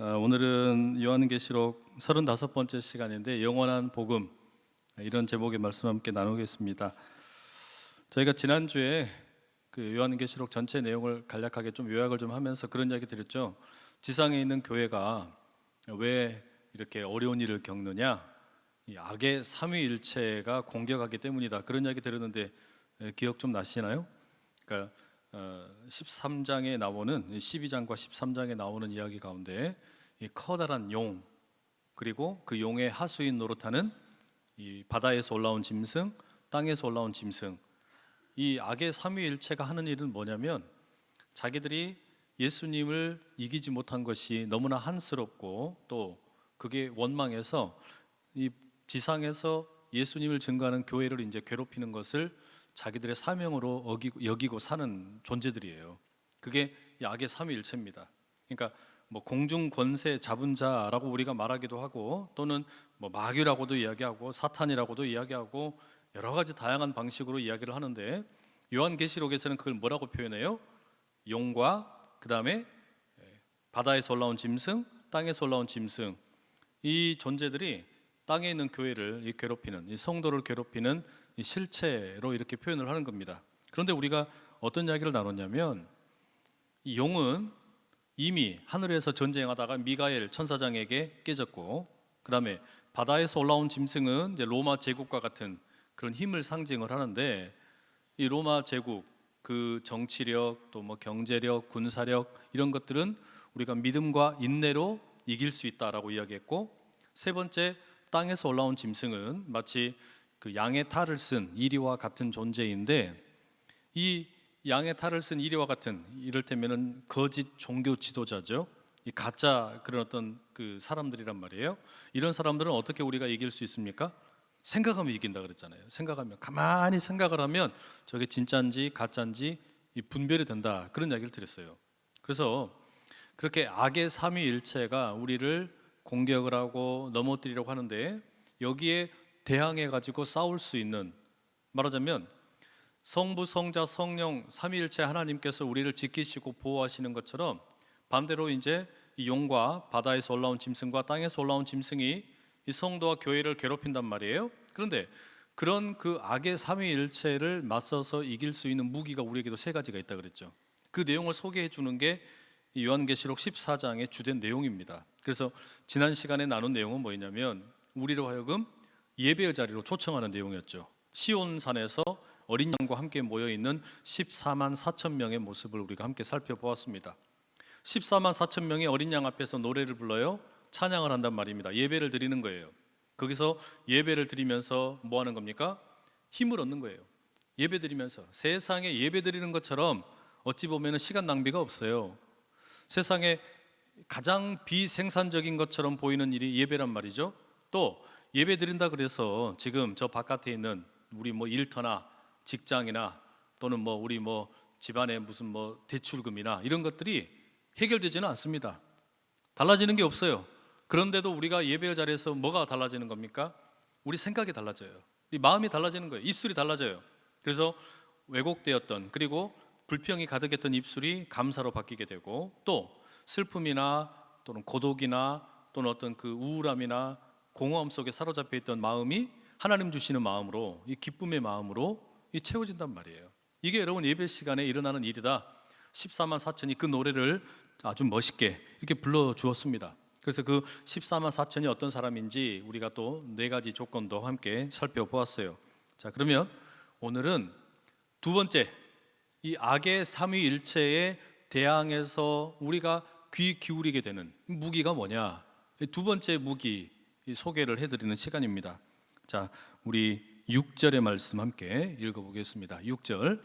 오늘은 요한계시록 35번째 시간인데 영원한 복음, 이런 제목의 말씀 함께 나누겠습니다. 저희가 지난주에 그 요한계시록 전체 내용을 간략하게 좀 요약을 좀 하면서 그런 이야기 드렸죠. 지상에 있는 교회가 왜 이렇게 어려운 일을 겪느냐, 이 악의 삼위일체가 공격하기 때문이다, 그런 이야기 드렸는데 기억 좀 나시나요? 그러니까 13장에 나오는 12장과 13장에 나오는 이야기 가운데 이 커다란 용, 그리고 그 용의 하수인 노릇하는 이 바다에서 올라온 짐승, 땅에서 올라온 짐승, 이 악의 삼위일체가 하는 일은 뭐냐면 자기들이 예수님을 이기지 못한 것이 너무나 한스럽고 또 그게 원망해서 이 지상에서 예수님을 증거하는 교회를 이제 괴롭히는 것을 자기들의 사명으로 여기고 사는 존재들이에요. 그게 악의 삼위일체입니다. 그러니까 뭐 공중 권세 잡은 자라고 우리가 말하기도 하고, 또는 뭐 마귀라고도 이야기하고 사탄이라고도 이야기하고 여러 가지 다양한 방식으로 이야기를 하는데, 요한계시록에서는 그걸 뭐라고 표현해요? 용과 그 다음에 바다에서 올라온 짐승, 땅에서 올라온 짐승, 이 존재들이 땅에 있는 교회를 괴롭히는, 이 성도를 괴롭히는 이 실체로 이렇게 표현을 하는 겁니다. 그런데 우리가 어떤 이야기를 나눴냐면, 이 용은 이미 하늘에서 전쟁하다가 미가엘 천사장에게 깨졌고, 그 다음에 바다에서 올라온 짐승은 이제 로마 제국과 같은 그런 힘을 상징을 하는데, 이 로마 제국, 그 정치력, 또 뭐 경제력, 군사력, 이런 것들은 우리가 믿음과 인내로 이길 수 있다라고 이야기했고, 세 번째 땅에서 올라온 짐승은 마치 그 양의 탈을 쓴 이리와 같은 존재인데, 이 양의 탈을 쓴 이리와 같은, 이를테면은 거짓 종교 지도자죠. 이 가짜 그런 어떤 그 사람들이란 말이에요. 이런 사람들은 어떻게 우리가 이길 수 있습니까? 생각하면 이긴다 그랬잖아요. 생각하면, 가만히 생각을 하면 저게 진짜인지 가짜인지 이 분별이 된다, 그런 이야기를 드렸어요. 그래서 그렇게 악의 삼위일체가 우리를 공격을 하고 넘어뜨리려고 하는데, 여기에 대항해 가지고 싸울 수 있는, 말하자면 성부, 성자, 성령 삼위일체 하나님께서 우리를 지키시고 보호하시는 것처럼, 반대로 이제 이 용과 바다에서 올라온 짐승과 땅에서 올라온 짐승이 이 성도와 교회를 괴롭힌단 말이에요. 그런데 그런 그 악의 삼위일체를 맞서서 이길 수 있는 무기가 우리에게도 세 가지가 있다 그랬죠. 그 내용을 소개해 주는 게 이 요한계시록 14장의 주된 내용입니다. 그래서 지난 시간에 나눈 내용은 뭐였냐면, 우리로 하여금 예배의 자리로 초청하는 내용이었죠. 시온산에서 어린 양과 함께 모여있는 14만 4천 명의 모습을 우리가 함께 살펴보았습니다. 14만 4천 명의 어린 양 앞에서 노래를 불러요. 찬양을 한단 말입니다. 예배를 드리는 거예요. 거기서 예배를 드리면서 뭐 하는 겁니까? 힘을 얻는 거예요. 예배 드리면서, 세상에 예배 드리는 것처럼 어찌 보면 시간 낭비가 없어요. 세상에 가장 비생산적인 것처럼 보이는 일이 예배란 말이죠. 또 예배 드린다 그래서 지금 저 바깥에 있는 우리 뭐 일터나 직장이나 또는 뭐 우리 뭐 집안의 무슨 뭐 대출금이나 이런 것들이 해결되지는 않습니다. 달라지는 게 없어요. 그런데도 우리가 예배 자리에서 뭐가 달라지는 겁니까? 우리 생각이 달라져요. 우리 마음이 달라지는 거예요. 입술이 달라져요. 그래서 왜곡되었던, 그리고 불평이 가득했던 입술이 감사로 바뀌게 되고, 또 슬픔이나 또는 고독이나 또는 어떤 그 우울함이나 공허함 속에 사로잡혀 있던 마음이 하나님 주시는 마음으로, 이 기쁨의 마음으로 채워진단 말이에요. 이게 여러분 예배 시간에 일어나는 일이다. 14만 4천이 그 노래를 아주 멋있게 이렇게 불러주었습니다. 그래서 그 14만 4천이 어떤 사람인지 우리가 또 네 가지 조건도 함께 살펴보았어요. 자, 그러면 오늘은 두 번째, 이 악의 삼위일체에 대항해서 우리가 귀 기울이게 되는 무기가 뭐냐, 두 번째 무기 소개를 해드리는 시간입니다. 자, 우리 6절의 말씀 함께 읽어보겠습니다. 6절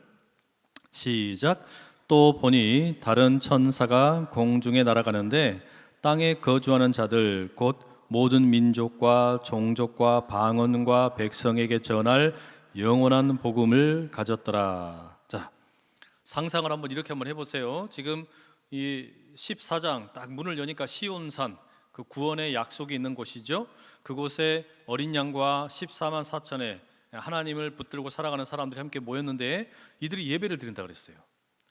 시작. 또 보니 다른 천사가 공중에 날아가는데 땅에 거주하는 자들 곧 모든 민족과 종족과 방언과 백성에게 전할 영원한 복음을 가졌더라. 자, 상상을 이렇게 한번 해보세요. 지금 이 14장 딱 문을 여니까 시온산, 그 구원의 약속이 있는 곳이죠. 그곳에 어린 양과 14만 4천의 하나님을 붙들고 살아가는 사람들이 함께 모였는데, 이들이 예배를 드린다 그랬어요.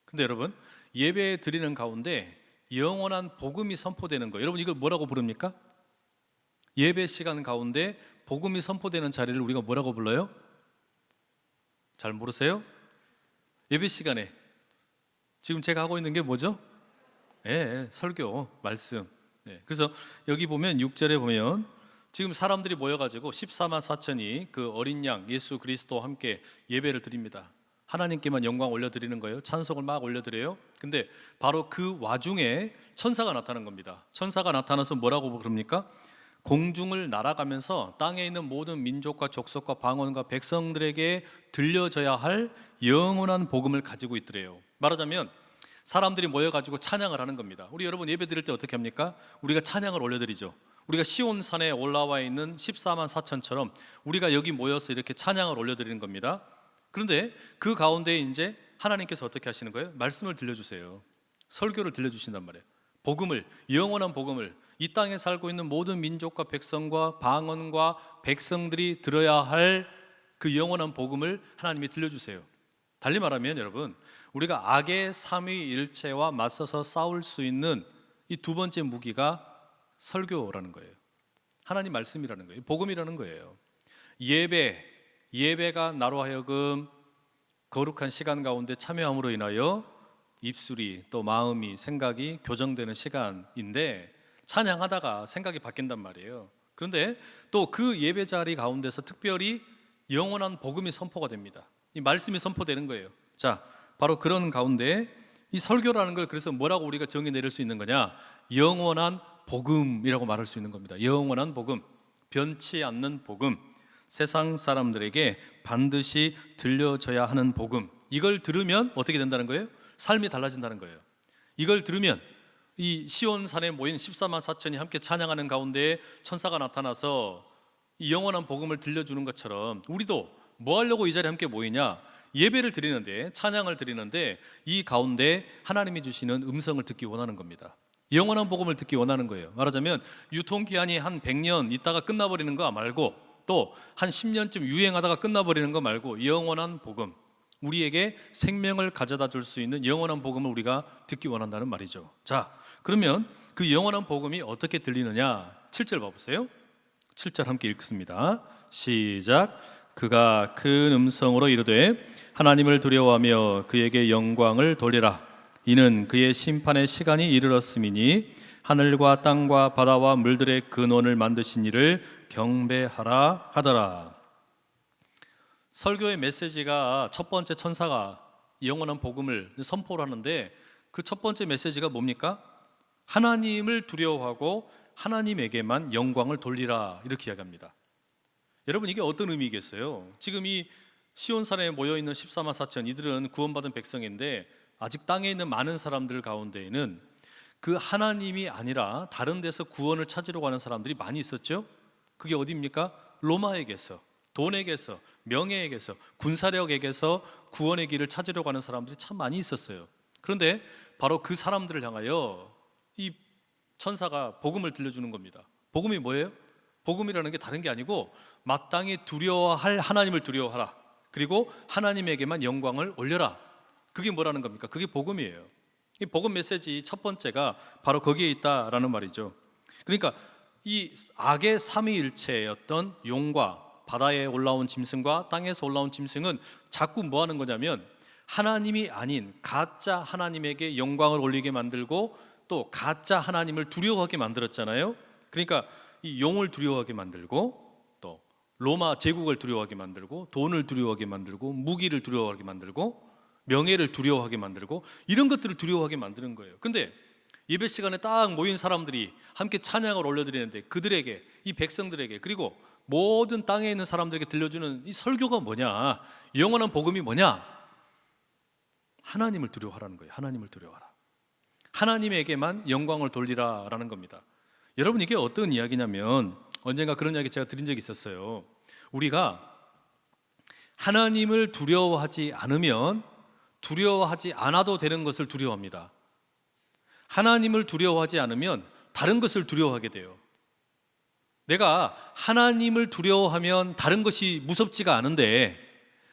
근데 여러분, 예배 드리는 가운데 영원한 복음이 선포되는 거예요. 여러분, 이걸 뭐라고 부릅니까? 예배 시간 가운데 복음이 선포되는 자리를 우리가 뭐라고 불러요? 잘 모르세요? 예배 시간에 지금 제가 하고 있는 게 뭐죠? 설교, 말씀. 그래서 여기 보면 6절에 보면 지금 사람들이 모여가지고 14만 4천이 그 어린 양 예수 그리스도와 함께 예배를 드립니다. 하나님께만 영광 올려드리는 거예요. 찬송을 막 올려드려요. 근데 바로 그 와중에 천사가 나타난 겁니다. 천사가 나타나서 뭐라고 그럽니까? 공중을 날아가면서 땅에 있는 모든 민족과 족속과 방언과 백성들에게 들려져야 할 영원한 복음을 가지고 있더래요. 말하자면 사람들이 모여가지고 찬양을 하는 겁니다. 우리 여러분 예배 드릴 때 어떻게 합니까? 우리가 찬양을 올려드리죠. 우리가 시온산에 올라와 있는 14만 4천처럼 우리가 여기 모여서 이렇게 찬양을 올려드리는 겁니다. 그런데 그 가운데 이제 하나님께서 어떻게 하시는 거예요? 말씀을 들려주세요. 설교를 들려주신단 말이에요. 복음을, 영원한 복음을 이 땅에 살고 있는 모든 민족과 백성과 방언과 백성들이 들어야 할 그 영원한 복음을 하나님이 들려주세요. 달리 말하면 여러분, 우리가 악의 삼위일체와 맞서서 싸울 수 있는 이 두 번째 무기가 설교라는 거예요. 하나님 말씀이라는 거예요. 복음이라는 거예요. 예배가 나로 하여금 거룩한 시간 가운데 참여함으로 인하여 입술이 또 마음이 생각이 교정되는 시간인데 찬양하다가 생각이 바뀐단 말이에요. 그런데 또 그 예배 자리 가운데서 특별히 영원한 복음이 선포가 됩니다. 이 말씀이 선포되는 거예요. 자, 바로 그런 가운데 이 설교라는 걸 그래서 뭐라고 우리가 정의 내릴 수 있는 거냐? 영원한 복음이라고 말할 수 있는 겁니다. 영원한 복음, 변치 않는 복음, 세상 사람들에게 반드시 들려져야 하는 복음. 이걸 들으면 어떻게 된다는 거예요? 삶이 달라진다는 거예요. 이걸 들으면 이 시온산에 모인 14만 4천이 함께 찬양하는 가운데 천사가 나타나서 이 영원한 복음을 들려주는 것처럼 우리도 뭐 하려고 이 자리에 함께 모이냐? 예배를 드리는데, 찬양을 드리는데 이 가운데 하나님이 주시는 음성을 듣기 원하는 겁니다. 영원한 복음을 듣기 원하는 거예요. 말하자면 유통기한이 한 100년 있다가 끝나버리는 거 말고 또 한 10년쯤 유행하다가 끝나버리는 거 말고 영원한 복음, 우리에게 생명을 가져다 줄 수 있는 영원한 복음을 우리가 듣기 원한다는 말이죠. 자, 그러면 그 영원한 복음이 어떻게 들리느냐? 7절 봐보세요. 7절 함께 읽습니다. 시작. 그가 큰 음성으로 이르되 하나님을 두려워하며 그에게 영광을 돌리라. 이는 그의 심판의 시간이 이르렀음이니 하늘과 땅과 바다와 물들의 근원을 만드신 이를 경배하라 하더라. 설교의 메시지가 첫 번째 천사가 영원한 복음을 선포를 하는데 그 첫 번째 메시지가 뭡니까? 하나님을 두려워하고 하나님에게만 영광을 돌리라, 이렇게 이야기합니다. 여러분, 이게 어떤 의미겠어요? 지금 이 시온산에 모여있는 14만 4천 이들은 구원받은 백성인데 아직 땅에 있는 많은 사람들 가운데에는 그 하나님이 아니라 다른 데서 구원을 찾으려고 하는 사람들이 많이 있었죠. 그게 어디입니까? 로마에게서, 돈에게서, 명예에게서, 군사력에게서 구원의 길을 찾으려고 하는 사람들이 참 많이 있었어요. 그런데 바로 그 사람들을 향하여 이 천사가 복음을 들려주는 겁니다. 복음이 뭐예요? 복음이라는 게 다른 게 아니고 마땅히 두려워할 하나님을 두려워하라. 그리고 하나님에게만 영광을 올려라. 그게 뭐라는 겁니까? 그게 복음이에요. 이 복음 메시지 첫 번째가 바로 거기에 있다라는 말이죠. 그러니까 이 악의 삼위일체였던 용과 바다에 올라온 짐승과 땅에서 올라온 짐승은 자꾸 뭐 하는 거냐면 하나님이 아닌 가짜 하나님에게 영광을 올리게 만들고 또 가짜 하나님을 두려워하게 만들었잖아요. 그러니까 이 용을 두려워하게 만들고 또 로마 제국을 두려워하게 만들고 돈을 두려워하게 만들고 무기를 두려워하게 만들고 명예를 두려워하게 만들고 이런 것들을 두려워하게 만드는 거예요. 근데 예배 시간에 딱 모인 사람들이 함께 찬양을 올려드리는데 그들에게, 이 백성들에게, 그리고 모든 땅에 있는 사람들에게 들려주는 이 설교가 뭐냐? 영원한 복음이 뭐냐? 하나님을 두려워하라는 거예요. 하나님을 두려워하라. 하나님에게만 영광을 돌리라라는 겁니다. 여러분, 이게 어떤 이야기냐면 언젠가 그런 이야기 제가 드린 적이 있었어요. 우리가 하나님을 두려워하지 않으면 두려워하지 않아도 되는 것을 두려워합니다. 하나님을 두려워하지 않으면 다른 것을 두려워하게 돼요. 내가 하나님을 두려워하면 다른 것이 무섭지가 않은데,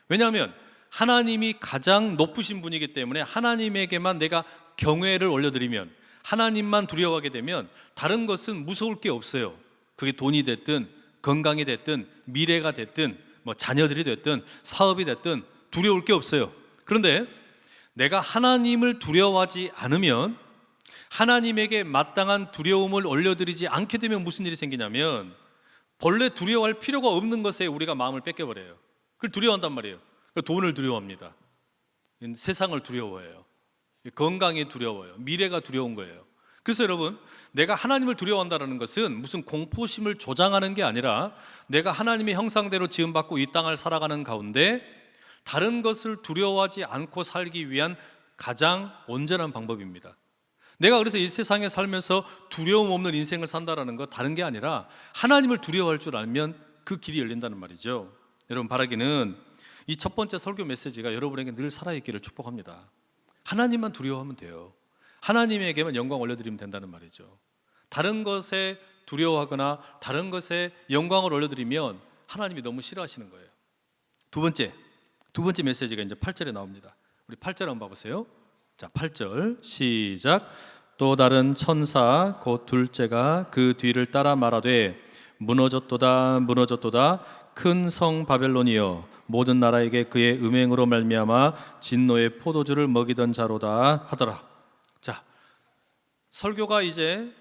왜냐하면 하나님이 가장 높으신 분이기 때문에 하나님에게만 내가 경외를 올려드리면, 하나님만 두려워하게 되면 다른 것은 무서울 게 없어요. 그게 돈이 됐든 건강이 됐든 미래가 됐든 뭐 자녀들이 됐든 사업이 됐든 두려울 게 없어요. 그런데 내가 하나님을 두려워하지 않으면, 하나님에게 마땅한 두려움을 올려드리지 않게 되면 무슨 일이 생기냐면, 본래 두려워할 필요가 없는 것에 우리가 마음을 뺏겨버려요. 그걸 두려워한단 말이에요. 돈을 두려워합니다. 세상을 두려워해요. 건강이 두려워요. 미래가 두려운 거예요. 그래서 여러분, 내가 하나님을 두려워한다는 것은 무슨 공포심을 조장하는 게 아니라, 내가 하나님의 형상대로 지음받고 이 땅을 살아가는 가운데 다른 것을 두려워하지 않고 살기 위한 가장 온전한 방법입니다. 내가 그래서 이 세상에 살면서 두려움 없는 인생을 산다는 거 다른 게 아니라 하나님을 두려워할 줄 알면 그 길이 열린다는 말이죠. 여러분, 바라기는 이 첫 번째 설교 메시지가 여러분에게 늘 살아있기를 축복합니다. 하나님만 두려워하면 돼요. 하나님에게만 영광 올려드리면 된다는 말이죠. 다른 것에 두려워하거나 다른 것에 영광을 올려드리면 하나님이 너무 싫어하시는 거예요. 두 번째 메시지가 이제 8절에 나옵니다. 우리 8절 한번 봐보세요. 자, 8절 시작. 또 다른 천사 곧 둘째가 그 뒤를 따라 말하되 무너졌도다 무너졌도다 큰 성 바벨론이여 모든 나라에게 그의 음행으로 말미암아 진노의 포도주를 먹이던 자로다 하더라. 자, 설교가 이제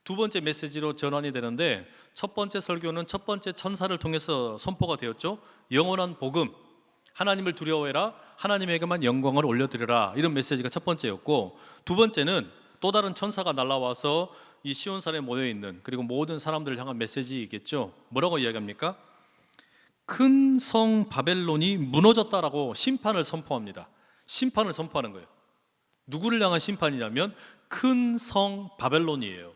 두 번째 메시지로 전환이 되는데, 첫 번째 설교는 첫 번째 천사를 통해서 선포가 되었죠. 영원한 복음, 하나님을 두려워해라, 하나님에게만 영광을 올려드려라, 이런 메시지가 첫 번째였고, 두 번째는 또 다른 천사가 날아와서 이 시온산에 모여있는 그리고 모든 사람들을 향한 메시지이겠죠. 뭐라고 이야기합니까? 큰 성 바벨론이 무너졌다라고 심판을 선포합니다. 심판을 선포하는 거예요. 누구를 향한 심판이냐면 큰 성 바벨론이에요.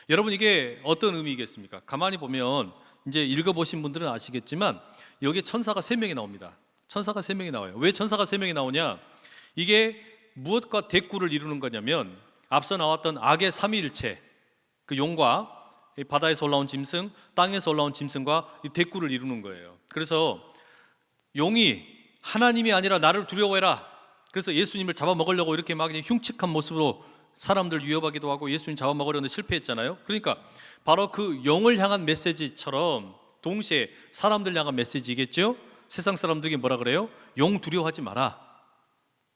여러분, 이게 어떤 의미겠습니까? 가만히 보면 이제 읽어보신 분들은 아시겠지만 여기에 천사가 3명이 나옵니다. 천사가 3명이 나와요. 왜 천사가 3명이 나오냐? 이게 무엇과 대꾸를 이루는 거냐면, 앞서 나왔던 악의 삼위일체, 그 용과 바다에서 올라온 짐승, 땅에서 올라온 짐승과 이 대꾸를 이루는 거예요. 그래서 용이 하나님이 아니라 나를 두려워해라, 그래서 예수님을 잡아먹으려고 이렇게 막 흉측한 모습으로 사람들 위협하기도 하고 예수님 잡아먹으려는데 실패했잖아요. 그러니까 바로 그 용을 향한 메시지처럼 동시에 사람들 향한 메시지겠죠. 세상 사람들에게 뭐라 그래요? 용 두려워하지 마라,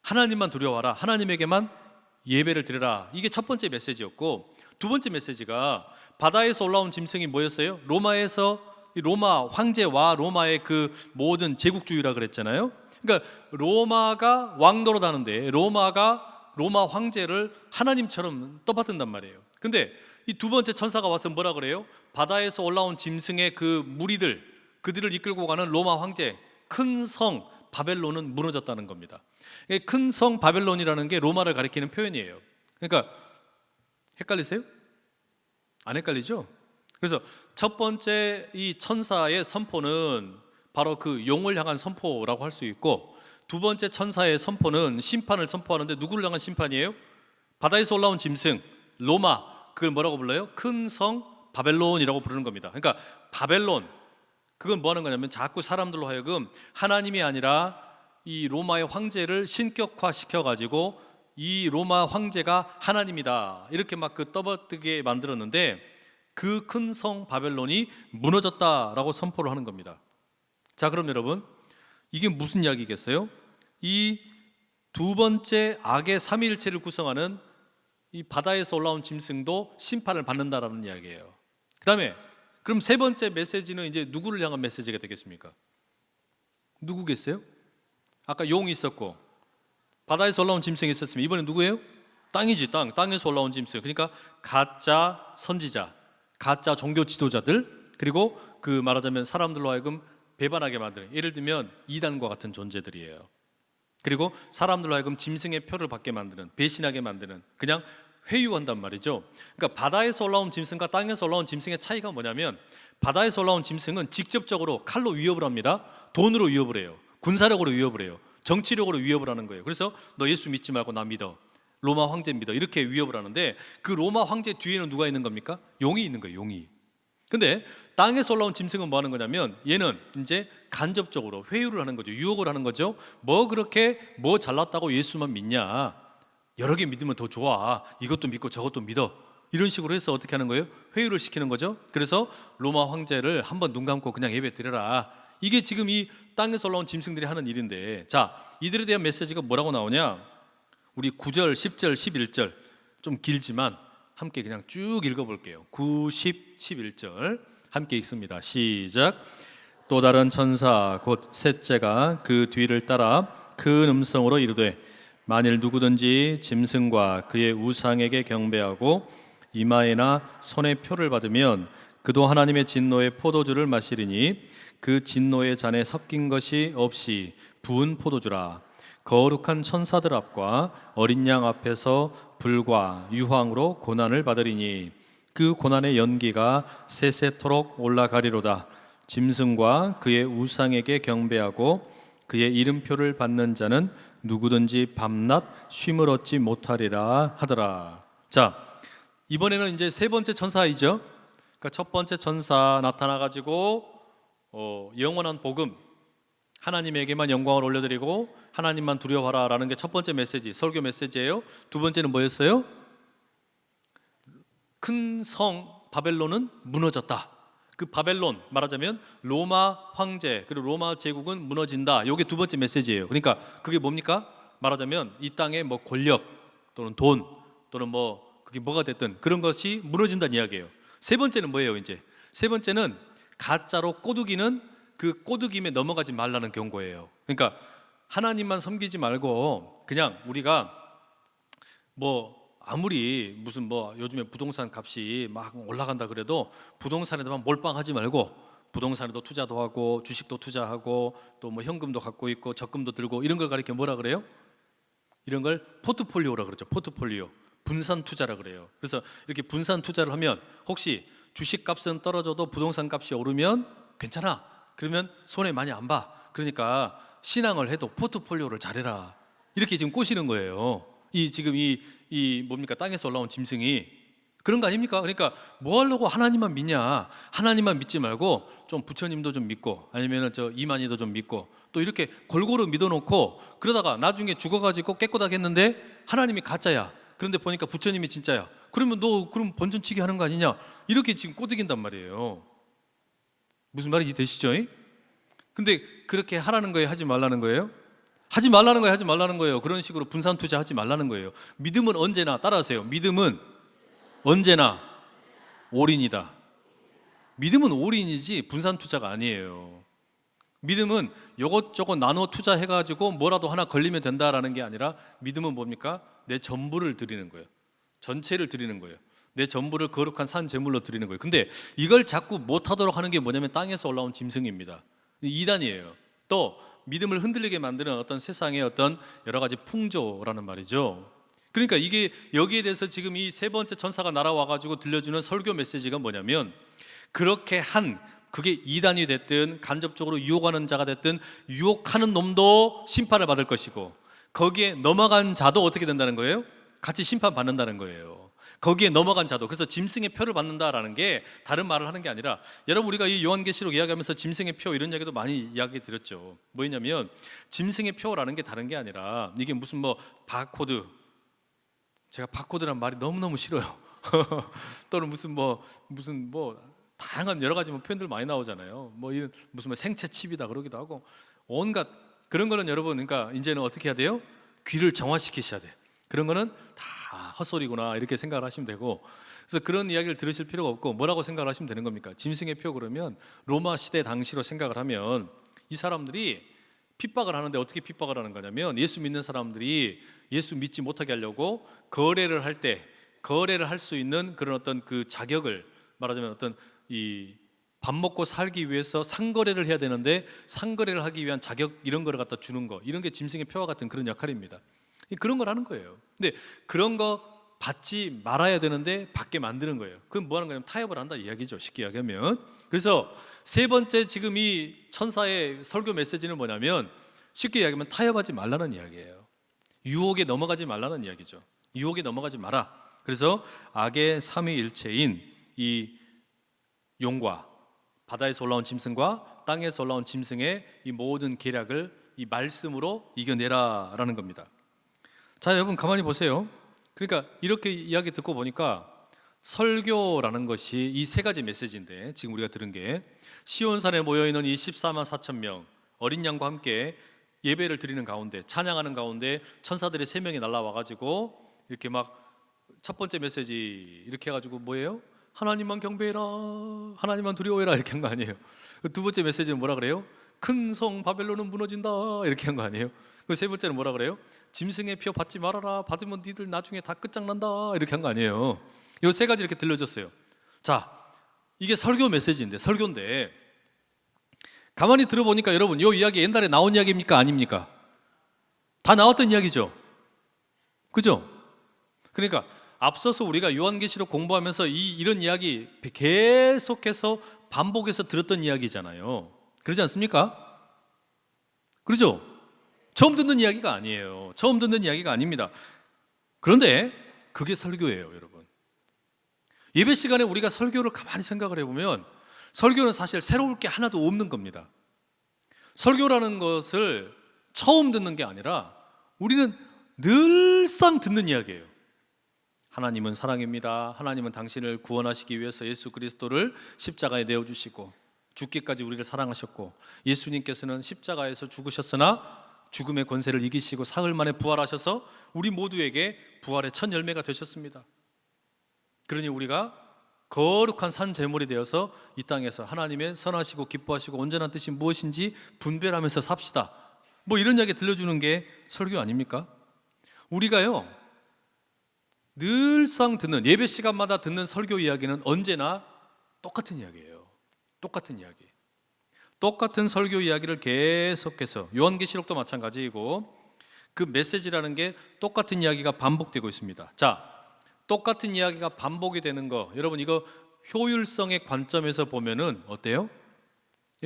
하나님만 두려워하라, 하나님에게만 예배를 드려라. 이게 첫 번째 메시지였고, 두 번째 메시지가 바다에서 올라온 짐승이 뭐였어요? 로마 황제와 로마의 그 모든 제국주의라 그랬잖아요. 그러니까 로마가 왕노릇 하는데 로마 황제를 하나님처럼 떠받든단 말이에요. 근데 이 두 번째 천사가 와서 뭐라 그래요? 바다에서 올라온 짐승의 그 무리들, 그들을 이끌고 가는 로마 황제, 큰 성 바벨론은 무너졌다는 겁니다. 큰 성 바벨론이라는 게 로마를 가리키는 표현이에요. 그러니까 헷갈리세요? 안 헷갈리죠? 그래서 첫 번째 이 천사의 선포는 바로 그 용을 향한 선포라고 할 수 있고, 두 번째 천사의 선포는 심판을 선포하는데 누구를 향한 심판이에요? 바다에서 올라온 짐승, 로마, 그걸 뭐라고 불러요? 큰 성 바벨론이라고 부르는 겁니다. 그러니까 바벨론, 그건 뭐 하는 거냐면 자꾸 사람들로 하여금 하나님이 아니라 이 로마의 황제를 신격화 시켜가지고 이 로마 황제가 하나님이다, 이렇게 막 그 떠받들게 만들었는데, 그 큰 성 바벨론이 무너졌다라고 선포를 하는 겁니다. 자, 그럼 여러분, 이게 무슨 이야기겠어요? 이 두 번째 악의 삼위일체를 구성하는 이 바다에서 올라온 짐승도 심판을 받는다라는 이야기예요. 그 다음에 그럼 세 번째 메시지는 이제 누구를 향한 메시지가 되겠습니까? 누구겠어요? 아까 용이 있었고 바다에서 올라온 짐승이 있었으면 이번엔 누구예요? 땅이지, 땅에서 올라온 짐승. 그러니까 가짜 선지자, 가짜 종교 지도자들, 그리고 그 말하자면 사람들로 하여금 배반하게 만드는, 예를 들면 이단과 같은 존재들이에요. 그리고 사람들로 하여금 짐승의 표를 받게 만드는, 배신하게 만드는, 그냥 회유한단 말이죠. 그러니까 바다에서 올라온 짐승과 땅에서 올라온 짐승의 차이가 뭐냐면, 바다에서 올라온 짐승은 직접적으로 칼로 위협을 합니다. 돈으로 위협을 해요. 군사력으로 위협을 해요. 정치력으로 위협을 하는 거예요. 그래서 너 예수 믿지 말고 나 믿어, 로마 황제 믿어, 이렇게 위협을 하는데, 그 로마 황제 뒤에는 누가 있는 겁니까? 용이 있는 거예요, 용이. 근데 땅에서 올라온 짐승은 뭐 하는 거냐면, 얘는 이제 간접적으로 회유를 하는 거죠. 유혹을 하는 거죠. 뭐 그렇게 뭐 잘났다고 예수만 믿냐, 여러 개 믿으면 더 좋아. 이것도 믿고 저것도 믿어. 이런 식으로 해서 어떻게 하는 거예요? 회유를 시키는 거죠. 그래서 로마 황제를 한번 눈 감고 그냥 예배 드려라. 이게 지금 이 땅에서 올라온 짐승들이 하는 일인데, 자, 이들에 대한 메시지가 뭐라고 나오냐? 우리 9절, 10절, 11절 좀 길지만 함께 그냥 쭉 읽어볼게요. 9, 10, 11절 함께 읽습니다. 시작. 또 다른 천사 곧 셋째가 그 뒤를 따라 큰 음성으로 이르되 만일 누구든지 짐승과 그의 우상에게 경배하고 이마에나 손에 표를 받으면 그도 하나님의 진노의 포도주를 마시리니 그 진노의 잔에 섞인 것이 없이 부은 포도주라. 거룩한 천사들 앞과 어린 양 앞에서 불과 유황으로 고난을 받으리니 그 고난의 연기가 세세토록 올라가리로다. 짐승과 그의 우상에게 경배하고 그의 이름표를 받는 자는 누구든지 밤낮 쉼을 얻지 못하리라 하더라. 자, 이번에는 이제 세 번째 천사이죠. 그러니까 첫 번째 천사 나타나가지고 영원한 복음, 하나님에게만 영광을 올려드리고 하나님만 두려워하라라는 게 첫 번째 메시지, 설교 메시지예요. 두 번째는 뭐였어요? 큰 성 바벨론은 무너졌다. 그 바벨론, 말하자면 로마 황제 그리고 로마 제국은 무너진다. 이게 두 번째 메시지예요. 그러니까 그게 뭡니까? 말하자면 이 땅의 뭐 권력 또는 돈 또는 뭐 그게 뭐가 됐든 그런 것이 무너진다는 이야기예요. 세 번째는 뭐예요? 이제 세 번째는 가짜로 꼬드기는 그 꼬드김에 넘어가지 말라는 경고예요. 그러니까 하나님만 섬기지 말고 그냥 우리가 뭐 아무리 무슨 뭐 요즘에 부동산 값이 막 올라간다 그래도 부동산에다만 몰빵하지 말고 부동산에도 투자도 하고 주식도 투자하고 또 뭐 현금도 갖고 있고 적금도 들고 이런 걸 가리켜 뭐라 그래요? 이런 걸 포트폴리오라 그러죠. 포트폴리오. 분산 투자라 그래요. 그래서 이렇게 분산 투자를 하면 혹시 주식 값은 떨어져도 부동산 값이 오르면 괜찮아. 그러면 손해 많이 안 봐. 그러니까 신앙을 해도 포트폴리오를 잘해라. 이렇게 지금 꼬시는 거예요. 이 지금 이 뭡니까? 땅에서 올라온 짐승이 그런 거 아닙니까? 그러니까 뭐 하려고 하나님만 믿냐? 하나님만 믿지 말고 좀 부처님도 좀 믿고 아니면은 저 이만희도 좀 믿고 또 이렇게 골고루 믿어놓고 그러다가 나중에 죽어가지고 깨꼬닥했는데 하나님이 가짜야. 그런데 보니까 부처님이 진짜야. 그러면 너 그럼 번전치기 하는 거 아니냐? 이렇게 지금 꼬드긴단 말이에요. 무슨 말인지 되시죠? 근데 그렇게 하라는 거예요? 하지 말라는 거예요? 하지 말라는 거예요? 하지 말라는 거예요? 그런 식으로 분산 투자하지 말라는 거예요. 믿음은 언제나 따라하세요. 믿음은 언제나 올인이다. 믿음은 올인이지 분산 투자가 아니에요. 믿음은 요것저것 나눠 투자해가지고 뭐라도 하나 걸리면 된다라는 게 아니라 믿음은 뭡니까? 내 전부를 드리는 거예요. 전체를 드리는 거예요. 내 전부를 거룩한 산 제물로 드리는 거예요. 근데 이걸 자꾸 못하도록 하는 게 뭐냐면 땅에서 올라온 짐승입니다. 이단이에요. 또 믿음을 흔들리게 만드는 어떤 세상의 어떤 여러 가지 풍조라는 말이죠. 그러니까 이게 여기에 대해서 지금 이 세 번째 천사가 날아와가지고 들려주는 설교 메시지가 뭐냐면 그렇게 한 그게 이단이 됐든 간접적으로 유혹하는 자가 됐든 유혹하는 놈도 심판을 받을 것이고 거기에 넘어간 자도 어떻게 된다는 거예요? 같이 심판받는다는 거예요. 거기에 넘어간 자도. 그래서 짐승의 표를 받는다라는 게 다른 말을 하는 게 아니라 여러분 우리가 이 요한계시록 이야기하면서 짐승의 표 이런 이야기도 많이 이야기 드렸죠. 뭐냐면 짐승의 표라는 게 다른 게 아니라 이게 무슨 뭐 바코드, 제가 바코드란 말이 너무너무 싫어요. 또는 무슨 뭐 다양한 여러 가지 뭐 표현들 많이 나오잖아요. 뭐 이런 무슨 뭐 생체 칩이다 그러기도 하고 온갖 그런 거는 여러분 그러니까 이제는 어떻게 해야 돼요? 귀를 정화시키셔야 돼. 그런 거는 다 헛소리구나 이렇게 생각을 하시면 되고 그래서 그런 이야기를 들으실 필요가 없고 뭐라고 생각을 하시면 되는 겁니까? 짐승의 표 그러면 로마 시대 당시로 생각을 하면 이 사람들이 핍박을 하는데 어떻게 핍박을 하는 거냐면 예수 믿는 사람들이 예수 믿지 못하게 하려고 거래를 할 수 있는 그런 어떤 그 자격을 말하자면 어떤 이 밥 먹고 살기 위해서 상거래를 해야 되는데 상거래를 하기 위한 자격 이런 거를 갖다 주는 거 이런 게 짐승의 표와 같은 그런 역할입니다. 그런 걸 하는 거예요. 근데 그런 거 받지 말아야 되는데 받게 만드는 거예요. 그럼 뭐 하는 거냐면 타협을 한다 이야기죠. 쉽게 이야기하면. 그래서 세 번째 지금 이 천사의 설교 메시지는 뭐냐면 쉽게 이야기하면 타협하지 말라는 이야기예요. 유혹에 넘어가지 말라는 이야기죠. 유혹에 넘어가지 마라. 그래서 악의 삼위일체인 이 용과 바다에서 올라온 짐승과 땅에서 올라온 짐승의 이 모든 계략을 이 말씀으로 이겨내라라는 겁니다. 자, 여러분 가만히 보세요. 그러니까 이렇게 이야기 듣고 보니까 설교라는 것이 이 세 가지 메시지인데, 지금 우리가 들은 게 시온산에 모여있는 이 14만 4천 명 어린 양과 함께 예배를 드리는 가운데, 찬양하는 가운데 천사들이 3명이 날라와가지고 이렇게 막 첫 번째 메시지 이렇게 해가지고 뭐예요? 하나님만 경배해라, 하나님만 두려워해라, 이렇게 한 거 아니에요? 두 번째 메시지는 뭐라 그래요? 큰 성 바벨론은 무너진다, 이렇게 한 거 아니에요? 그 세 번째는 뭐라 그래요? 짐승의 표 받지 말아라, 받으면 니들 나중에 다 끝장난다, 이렇게 한 거 아니에요? 이 세 가지 이렇게 들려줬어요. 자, 이게 설교 메시지인데, 설교인데 가만히 들어보니까 여러분, 이 이야기 옛날에 나온 이야기입니까? 아닙니까? 다 나왔던 이야기죠. 그죠? 그러니까 앞서서 우리가 요한계시록 공부하면서 이런 이야기 계속해서 반복해서 들었던 이야기잖아요. 그러지 않습니까? 그렇죠? 처음 듣는 이야기가 아니에요. 처음 듣는 이야기가 아닙니다. 그런데 그게 설교예요, 여러분. 예배 시간에 우리가 설교를 가만히 생각을 해보면 설교는 사실 새로울 게 하나도 없는 겁니다. 설교라는 것을 처음 듣는 게 아니라 우리는 늘상 듣는 이야기예요. 하나님은 사랑입니다. 하나님은 당신을 구원하시기 위해서 예수 그리스도를 십자가에 내어주시고 죽기까지 우리를 사랑하셨고, 예수님께서는 십자가에서 죽으셨으나 죽음의 권세를 이기시고 사흘 만에 부활하셔서 우리 모두에게 부활의 첫 열매가 되셨습니다. 그러니 우리가 거룩한 산 제물이 되어서 이 땅에서 하나님의 선하시고 기뻐하시고 온전한 뜻이 무엇인지 분별하면서 삽시다, 뭐 이런 이야기 들려주는 게 설교 아닙니까? 우리가요 늘상 듣는, 예배 시간마다 듣는 설교 이야기는 언제나 똑같은 이야기예요. 똑같은 이야기, 똑같은 설교 이야기를 계속해서, 요한계시록도 마찬가지이고 그 메시지라는 게 똑같은 이야기가 반복되고 있습니다. 자, 똑같은 이야기가 반복이 되는 거, 여러분 이거 효율성의 관점에서 보면은 어때요?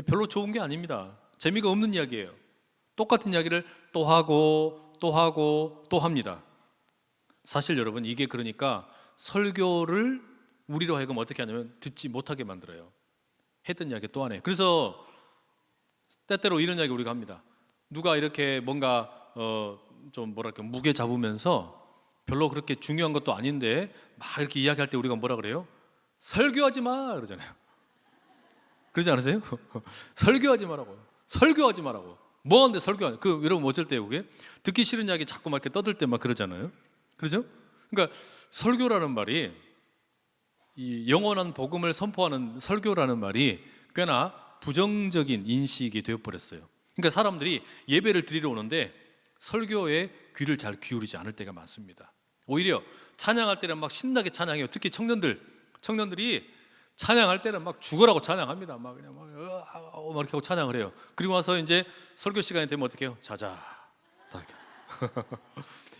별로 좋은 게 아닙니다. 재미가 없는 이야기예요. 똑같은 이야기를 또 하고 또 하고 또 합니다. 사실 여러분 이게 그러니까 설교를 우리로 하여금 어떻게 하냐면 듣지 못하게 만들어요. 했던 이야기 또 하네. 그래서 때때로 이런 이야기 우리가 합니다. 누가 이렇게 뭔가 좀 뭐랄까 무게 잡으면서 별로 그렇게 중요한 것도 아닌데 막 이렇게 이야기할 때 우리가 뭐라 그래요? 설교하지 마 그러잖아요. 그러지 않으세요? 설교하지 마라고. 설교하지 마라고. 뭐 하는데 설교하냐? 그 여러분 어쩔 때요 그게? 듣기 싫은 이야기 자꾸 막 이렇게 떠들 때 막 그러잖아요. 그렇죠? 그러니까 설교라는 말이, 이 영원한 복음을 선포하는 설교라는 말이 꽤나 부정적인 인식이 되어버렸어요. 그러니까 사람들이 예배를 드리러 오는데 설교에 귀를 잘 기울이지 않을 때가 많습니다. 오히려 찬양할 때는 막 신나게 찬양해요. 특히 청년들이 찬양할 때는 막 죽으라고 찬양합니다. 막 그냥 막 이렇게 하고 찬양을 해요. 그리고 와서 이제 설교 시간이 되면 어떻게 해요? 자자.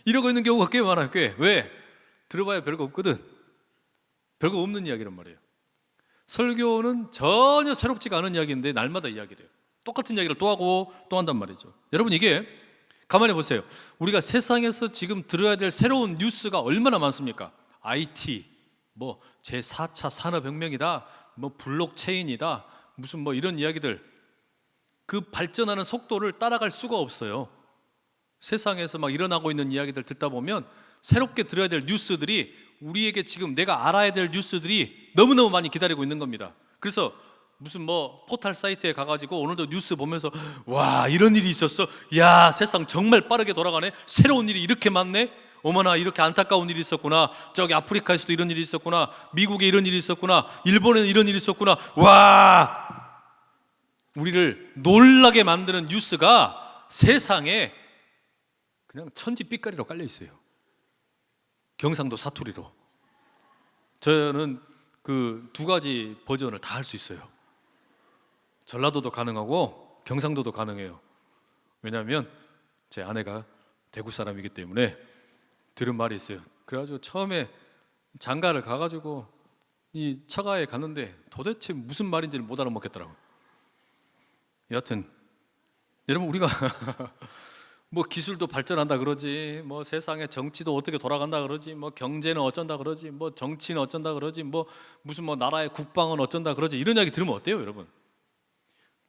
이러고 있는 경우가 꽤 많아요. 꽤. 왜? 들어봐야 별거 없거든. 별거 없는 이야기란 말이에요. 설교는 전혀 새롭지가 않은 이야기인데 날마다 이야기를 해요. 똑같은 이야기를 또 하고 또 한단 말이죠. 여러분 이게 가만히 보세요. 우리가 세상에서 지금 들어야 될 새로운 뉴스가 얼마나 많습니까? IT, 뭐 제4차 산업혁명이다, 뭐 블록체인이다, 무슨 뭐 이런 이야기들, 그 발전하는 속도를 따라갈 수가 없어요. 세상에서 막 일어나고 있는 이야기들 듣다 보면 새롭게 들어야 될 뉴스들이, 우리에게 지금 내가 알아야 될 뉴스들이 너무너무 많이 기다리고 있는 겁니다. 그래서 무슨 뭐 포털 사이트에 가가지고 오늘도 뉴스 보면서 와 이런 일이 있었어, 야 세상 정말 빠르게 돌아가네, 새로운 일이 이렇게 많네, 어머나 이렇게 안타까운 일이 있었구나, 저기 아프리카에서도 이런 일이 있었구나, 미국에 이런 일이 있었구나, 일본에는 이런 일이 있었구나, 와 우리를 놀라게 만드는 뉴스가 세상에 그냥 천지 삐까리로 깔려 있어요. 경상도 사투리로. 저는 그 두 가지 버전을 다 할 수 있어요. 전라도도 가능하고 경상도도 가능해요. 왜냐하면 제 아내가 대구 사람이기 때문에 들은 말이 있어요. 그래가지고 처음에 장가를 가가지고 이 처가에 갔는데 도대체 무슨 말인지를 못 알아먹겠더라고요. 여하튼 여러분 우리가 뭐 기술도 발전한다 그러지, 뭐 세상의 정치도 어떻게 돌아간다 그러지, 뭐 경제는 어쩐다 그러지, 뭐 정치는 어쩐다 그러지, 뭐 무슨 뭐 나라의 국방은 어쩐다 그러지, 이런 이야기 들으면 어때요 여러분?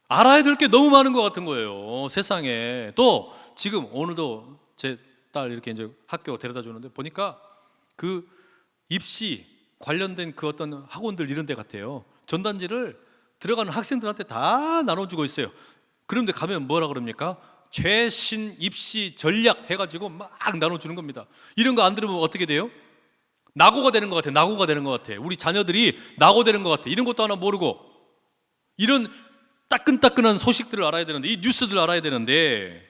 알아야 될 게 너무 많은 것 같은 거예요 세상에. 또 지금 오늘도 제 딸 이렇게 이제 학교 데려다 주는데 보니까 그 입시 관련된 그 어떤 학원들 이런 데 같아요. 전단지를 들어가는 학생들한테 다 나눠주고 있어요. 그런데 가면 뭐라 그럽니까? 최신 입시 전략 해가지고 막 나눠주는 겁니다. 이런 거 안 들으면 어떻게 돼요? 낙오가 되는 것 같아. 낙오가 되는 것 같아. 우리 자녀들이 낙오되는 것 같아. 이런 것도 하나 모르고 이런 따끈따끈한 소식들을 알아야 되는데, 이 뉴스들을 알아야 되는데,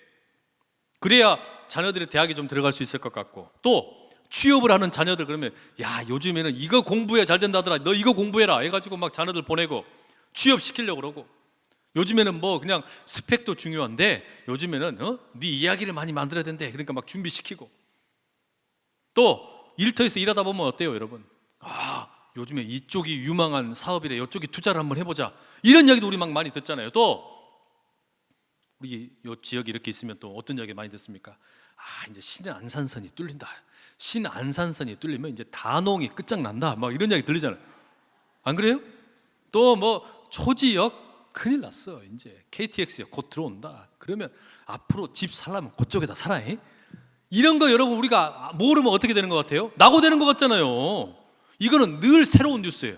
그래야 자녀들이 대학에 좀 들어갈 수 있을 것 같고, 또 취업을 하는 자녀들 그러면 야 요즘에는 이거 공부해 잘 된다더라, 너 이거 공부해라 해가지고 막 자녀들 보내고 취업시키려고 그러고, 요즘에는 뭐 그냥 스펙도 중요한데 요즘에는 네 이야기를 많이 만들어야 된대. 그러니까 막 준비시키고, 또 일터에서 일하다 보면 어때요 여러분? 아 요즘에 이쪽이 유망한 사업이래, 이쪽이 투자를 한번 해보자, 이런 이야기도 우리 막 많이 듣잖아요. 또 우리 요 지역이 이렇게 있으면 또 어떤 이야기 많이 듣습니까? 아 이제 신안산선이 뚫린다, 신안산선이 뚫리면 이제 단홍이 끝장난다, 막 이런 이야기 들리잖아요. 안 그래요? 또 뭐 초지역 큰일 났어, 이제 KTX역 곧 들어온다, 그러면 앞으로 집 살려면 그쪽에다 살아. 이런 거 여러분 우리가 모르면 어떻게 되는 것 같아요? 낙오되는 것 같잖아요. 이거는 늘 새로운 뉴스예요.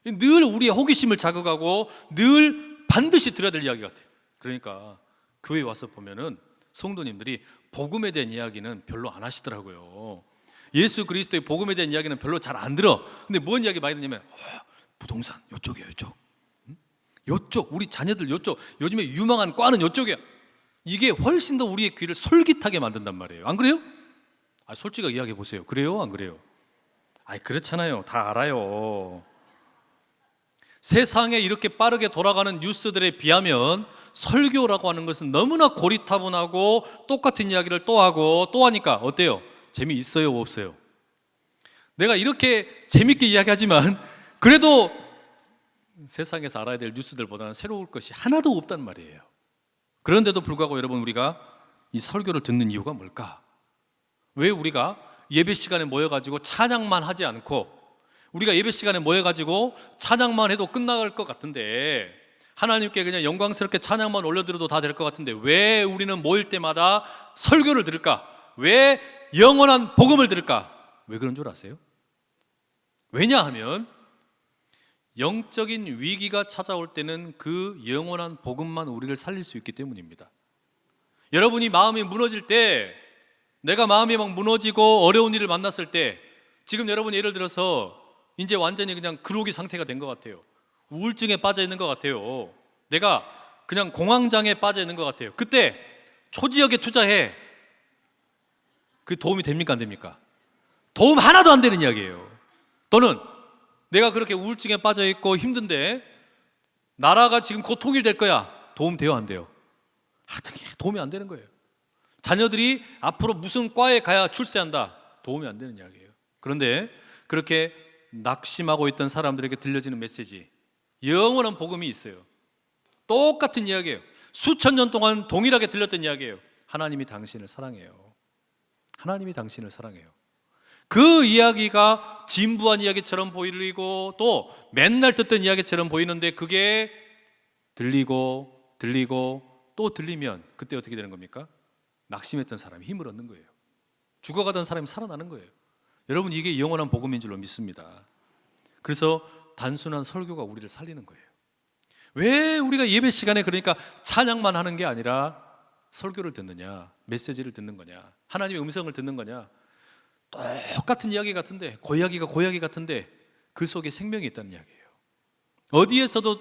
늘 우리의 호기심을 자극하고 늘 반드시 들어야 될 이야기 같아요. 그러니까 교회에 와서 보면은 성도님들이 복음에 대한 이야기는 별로 안 하시더라고요. 예수 그리스도의 복음에 대한 이야기는 별로 잘 안 들어. 근데 뭔 이야기 많이 듣냐면 부동산 요쪽이에요, 요쪽. 요쪽 우리 자녀들 요쪽, 요즘에 유망한 과는 요쪽이야. 이게 훨씬 더 우리의 귀를 솔깃하게 만든단 말이에요. 안 그래요? 솔직하게 이야기해 보세요. 그래요? 안 그래요? 그렇잖아요. 다 알아요. 세상에 이렇게 빠르게 돌아가는 뉴스들에 비하면 설교라고 하는 것은 너무나 고리타분하고 똑같은 이야기를 또 하고 또 하니까 어때요? 재미있어요? 없어요? 내가 이렇게 재밌게 이야기하지만 그래도 세상에서 알아야 될 뉴스들보다는 새로울 것이 하나도 없단 말이에요. 그런데도 불구하고 여러분, 우리가 이 설교를 듣는 이유가 뭘까? 왜 우리가 예배 시간에 모여가지고 찬양만 하지 않고, 우리가 예배 시간에 모여가지고 찬양만 해도 끝날 것 같은데, 하나님께 그냥 영광스럽게 찬양만 올려드려도 다 될 것 같은데 왜 우리는 모일 때마다 설교를 들을까? 왜 영원한 복음을 들을까? 왜 그런 줄 아세요? 왜냐하면 영적인 위기가 찾아올 때는 그 영원한 복음만 우리를 살릴 수 있기 때문입니다. 여러분이 마음이 무너질 때, 내가 마음이 막 무너지고 어려운 일을 만났을 때, 지금 여러분이 예를 들어서 이제 완전히 그냥 그로기 상태가 된 것 같아요. 우울증에 빠져 있는 것 같아요. 내가 그냥 공황장애에 빠져 있는 것 같아요. 그때 초지역에 투자해. 그 도움이 됩니까? 안 됩니까? 도움 하나도 안 되는 이야기예요. 또는 내가 그렇게 우울증에 빠져 있고 힘든데 나라가 지금 곧 통일될 거야. 도움 돼요? 안 돼요? 도움이 안 되는 거예요. 자녀들이 앞으로 무슨 과에 가야 출세한다. 도움이 안 되는 이야기예요. 그런데 그렇게 낙심하고 있던 사람들에게 들려지는 메시지, 영원한 복음이 있어요. 똑같은 이야기예요. 수천 년 동안 동일하게 들렸던 이야기예요. 하나님이 당신을 사랑해요. 하나님이 당신을 사랑해요. 그 이야기가 진부한 이야기처럼 보이고 또 맨날 듣던 이야기처럼 보이는데, 그게 들리고 또 들리면 그때 어떻게 되는 겁니까? 낙심했던 사람이 힘을 얻는 거예요. 죽어가던 사람이 살아나는 거예요. 여러분, 이게 영원한 복음인 줄로 믿습니다. 그래서 단순한 설교가 우리를 살리는 거예요. 왜 우리가 예배 시간에 그러니까 찬양만 하는 게 아니라 설교를 듣느냐, 메시지를 듣는 거냐, 하나님의 음성을 듣는 거냐? 똑같은 이야기 같은데, 고이야기 같은데 그 속에 생명이 있다는 이야기예요. 어디에서도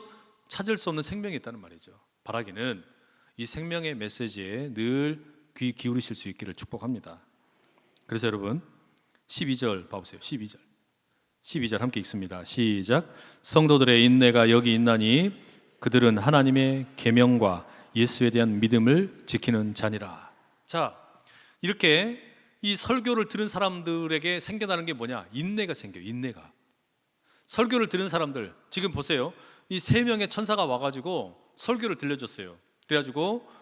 찾을 수 없는 생명이 있다는 말이죠. 바라기는 이 생명의 메시지에 늘 귀 기울이실 수 있기를 축복합니다. 그래서 여러분 12절 봐보세요. 12절 함께 읽습니다. 시작. 성도들의 인내가 여기 있나니 그들은 하나님의 계명과 예수에 대한 믿음을 지키는 자니라. 자, 이렇게 이 설교를 들은 사람들에게 생겨나는 게 뭐냐? 인내가 생겨요. 인내가. 설교를 들은 사람들, 지금 보세요. 이 세 명의 천사가 와가지고 설교를 들려줬어요. 그래가지고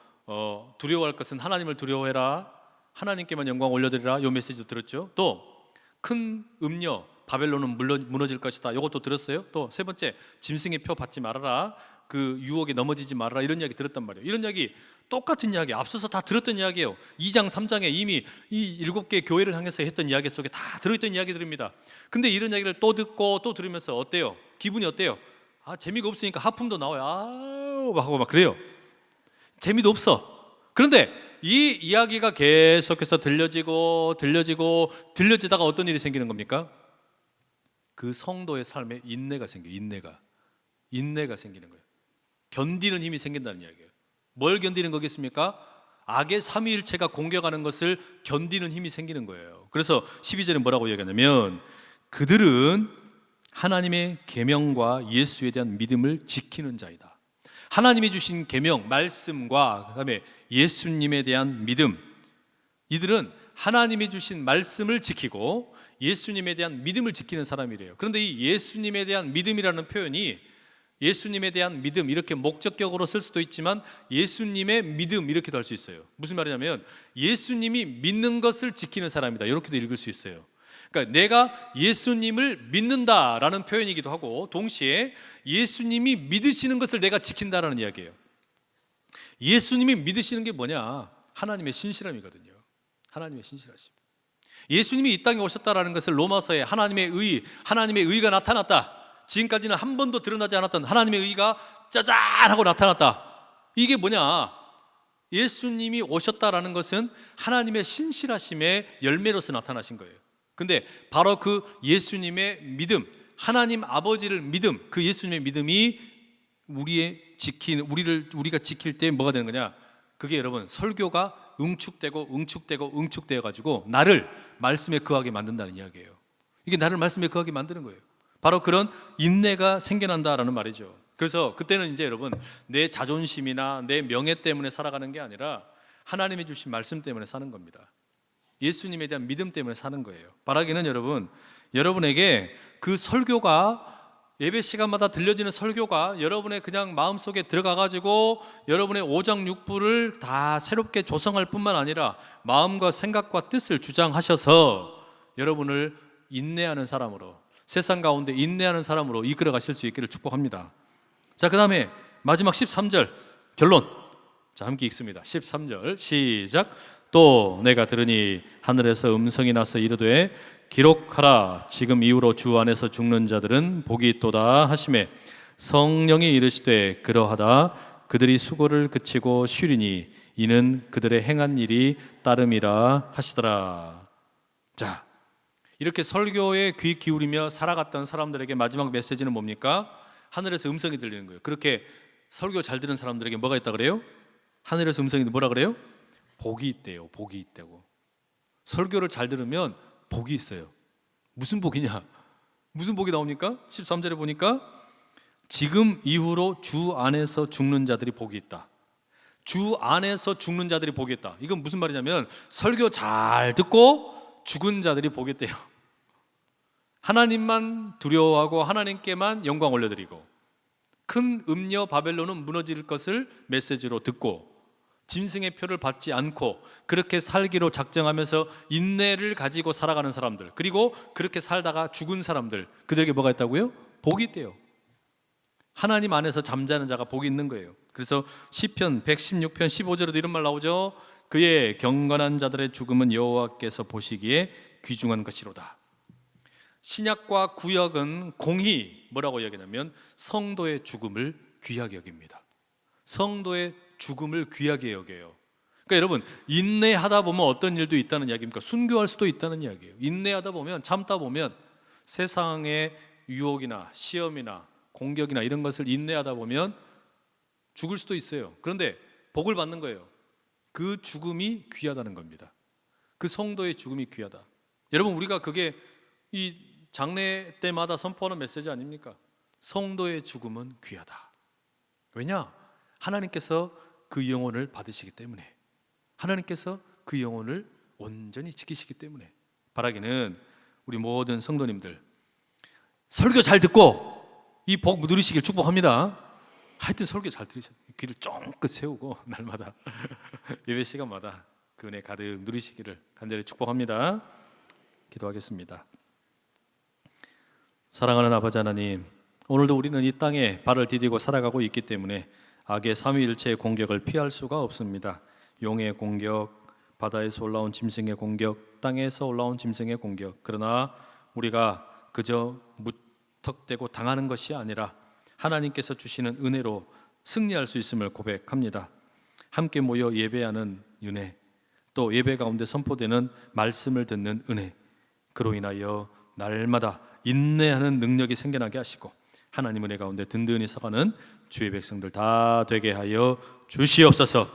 두려워할 것은 하나님을 두려워해라, 하나님께만 영광 올려드리라, 이 메시지도 들었죠. 또 큰 음녀, 바벨론은 무너질 것이다. 이것도 들었어요. 또 세 번째, 짐승의 표 받지 말아라. 그 유혹에 넘어지지 말아라. 이런 이야기 들었단 말이에요. 이런 이야기 똑같은 이야기, 앞서서 다 들었던 이야기예요. 2장 3장에 이미 이 7개 교회를 향해서 했던 이야기 속에 다 들어있던 이야기들입니다. 근데 이런 이야기를 또 듣고 또 들으면서 어때요? 기분이 어때요? 재미가 없으니까 하품도 나와요. 하고 막 그래요. 재미도 없어. 그런데 이 이야기가 계속해서 들려지다가 어떤 일이 생기는 겁니까? 그 성도의 삶에 인내가 생겨요. 인내가 생기는 거예요. 견디는 힘이 생긴다는 이야기예요. 뭘 견디는 거겠습니까? 악의 삼위일체가 공격하는 것을 견디는 힘이 생기는 거예요. 그래서 12절에 뭐라고 얘기하냐면, 그들은 하나님의 계명과 예수에 대한 믿음을 지키는 자이다. 하나님이 주신 계명, 말씀과 그다음에 예수님에 대한 믿음, 이들은 하나님이 주신 말씀을 지키고 예수님에 대한 믿음을 지키는 사람이래요. 그런데 이 예수님에 대한 믿음이라는 표현이, 예수님에 대한 믿음 이렇게 목적격으로 쓸 수도 있지만 예수님의 믿음 이렇게도 할 수 있어요. 무슨 말이냐면 예수님이 믿는 것을 지키는 사람이다, 이렇게도 읽을 수 있어요. 그러니까 내가 예수님을 믿는다라는 표현이기도 하고, 동시에 예수님이 믿으시는 것을 내가 지킨다라는 이야기예요. 예수님이 믿으시는 게 뭐냐? 하나님의 신실함이거든요. 하나님의 신실하심. 예수님이 이 땅에 오셨다라는 것을 로마서에 하나님의 의가 나타났다. 지금까지는 한 번도 드러나지 않았던 하나님의 의가 짜잔 하고 나타났다. 이게 뭐냐? 예수님이 오셨다라는 것은 하나님의 신실하심의 열매로서 나타나신 거예요. 근데 바로 그 예수님의 믿음, 하나님 아버지를 믿음, 그 예수님의 믿음이 우리가 지킬 때 뭐가 되는 거냐? 그게 여러분 설교가 응축되어 가지고 나를 말씀에 거하게 만든다는 이야기예요. 이게 나를 말씀에 거하게 만드는 거예요. 바로 그런 인내가 생겨난다라는 말이죠. 그래서 그때는 이제 여러분 내 자존심이나 내 명예 때문에 살아가는 게 아니라 하나님이 주신 말씀 때문에 사는 겁니다. 예수님에 대한 믿음 때문에 사는 거예요. 바라기는 여러분에게 그 설교가, 예배 시간마다 들려지는 설교가 여러분의 그냥 마음속에 들어가가지고 여러분의 오장육부를 다 새롭게 조성할 뿐만 아니라 마음과 생각과 뜻을 주장하셔서 여러분을 인내하는 사람으로, 세상 가운데 인내하는 사람으로 이끌어 가실 수 있기를 축복합니다. 자, 그 다음에 마지막 13절 결론. 자, 함께 읽습니다. 13절 시작. 또 내가 들으니 하늘에서 음성이 나서 이르되 기록하라. 지금 이후로 주 안에서 죽는 자들은 복이 있도다 하시매, 성령이 이르시되 그러하다. 그들이 수고를 그치고 쉬리니 이는 그들의 행한 일이 따름이라 하시더라. 자, 이렇게 설교에 귀 기울이며 살아갔던 사람들에게 마지막 메시지는 뭡니까? 하늘에서 음성이 들리는 거예요. 그렇게 설교 잘 들은 사람들에게 뭐가 있다 그래요? 하늘에서 음성이 뭐라 그래요? 복이 있대요. 복이 있다고. 설교를 잘 들으면 복이 있어요. 무슨 복이냐? 무슨 복이 나옵니까? 13절에 보니까 지금 이후로 주 안에서 죽는 자들이 복이 있다. 주 안에서 죽는 자들이 복이 있다. 이건 무슨 말이냐면 설교 잘 듣고 죽은 자들이 복이 있대요. 하나님만 두려워하고 하나님께만 영광 올려드리고 큰 음녀 바벨론은 무너질 것을 메시지로 듣고 짐승의 표를 받지 않고 그렇게 살기로 작정하면서 인내를 가지고 살아가는 사람들, 그리고 그렇게 살다가 죽은 사람들, 그들에게 뭐가 있다고요? 복이 있대요. 하나님 안에서 잠자는 자가 복이 있는 거예요. 그래서 시편 116편 15절에도 이런 말 나오죠. 그의 경건한 자들의 죽음은 여호와께서 보시기에 귀중한 것이로다. 신약과 구약은 공히 뭐라고 이야기하냐면 성도의 죽음을 귀하게 여깁니다. 성도의 죽음을 귀하게 여겨요. 그러니까 여러분, 인내하다 보면 어떤 일도 있다는 이야기입니까? 순교할 수도 있다는 이야기예요. 인내하다 보면, 참다 보면 세상의 유혹이나 시험이나 공격이나 이런 것을 인내하다 보면 죽을 수도 있어요. 그런데 복을 받는 거예요. 그 죽음이 귀하다는 겁니다. 그 성도의 죽음이 귀하다. 여러분, 우리가 그게 이 장례 때마다 선포하는 메시지 아닙니까? 성도의 죽음은 귀하다. 왜냐? 하나님께서 그 영혼을 받으시기 때문에, 하나님께서 그 영혼을 온전히 지키시기 때문에. 바라기는 우리 모든 성도님들 설교 잘 듣고 이 복 누리시길 축복합니다. 하여튼 설교 잘 들으셔. 귀를 쫑긋 세우고 날마다 예배 시간마다 그 은혜 가득 누리시기를 간절히 축복합니다. 기도하겠습니다. 사랑하는 아버지 하나님, 오늘도 우리는 이 땅에 발을 디디고 살아가고 있기 때문에 악의 삼위일체의 공격을 피할 수가 없습니다. 용의 공격, 바다에서 올라온 짐승의 공격, 땅에서 올라온 짐승의 공격. 그러나 우리가 그저 무턱대고 당하는 것이 아니라 하나님께서 주시는 은혜로 승리할 수 있음을 고백합니다. 함께 모여 예배하는 은혜, 또 예배 가운데 선포되는 말씀을 듣는 은혜, 그로 인하여 날마다 인내하는 능력이 생겨나게 하시고 하나님 은혜 가운데 든든히 서가는 주의 백성들 다 되게 하여 주시옵소서.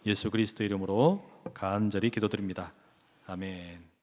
예수 그리스도 이름으로 간절히 기도드립니다. 아멘.